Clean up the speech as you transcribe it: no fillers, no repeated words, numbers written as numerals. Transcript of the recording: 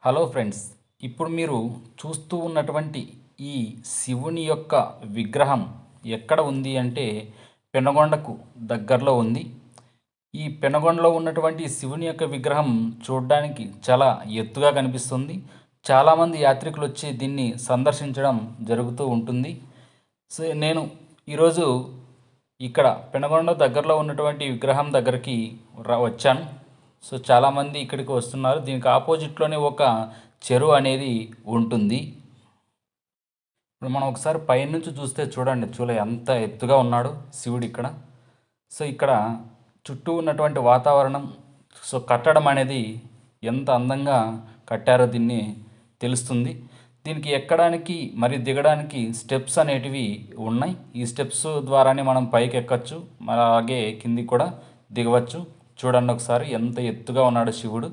Hello friends, ఇప్పుడు మీరు చూస్తూ ఉన్నటువంటి ఈ శివుని యొక్క విగ్రహం ఎక్కడ ఉంది అంటే పెనుగొండకు దగ్గరలో ఉంది. ఈ పెనుగొండలో ఉన్నటువంటి శివుని యొక్క విగ్రహం చూడడానికి చాలా ఎత్తుగా కనిపిస్తుంది. చాలామంది యాత్రికులు వచ్చి దీన్ని సందర్శించడం జరుగుతూ ఉంటుంది. సో నేను ఈరోజు ఇక్కడ పెనుగొండ దగ్గరలో ఉన్నటువంటి విగ్రహం దగ్గరికి వచ్చాను. సో చాలామంది ఇక్కడికి వస్తున్నారు. దీనికి ఆపోజిట్లోనే ఒక చెరువు అనేది ఉంటుంది. ఇప్పుడు మనం ఒకసారి పైనుంచి చూస్తే చూడండి ఎంత ఎత్తుగా ఉన్నాడు శివుడు ఇక్కడ. సో ఇక్కడ చుట్టూ ఉన్నటువంటి వాతావరణం, సో కట్టడం అనేది ఎంత అందంగా కట్టారో దీన్ని తెలుస్తుంది. దీనికి ఎక్కడానికి మరియు దిగడానికి స్టెప్స్ అనేటివి ఉన్నాయి. ఈ స్టెప్స్ ద్వారానే మనం పైకి ఎక్కచ్చు, అలాగే కిందికి కూడా దిగవచ్చు. చూడండి ఒకసారి ఎంత ఎత్తుగా ఉన్నాడు శివుడు.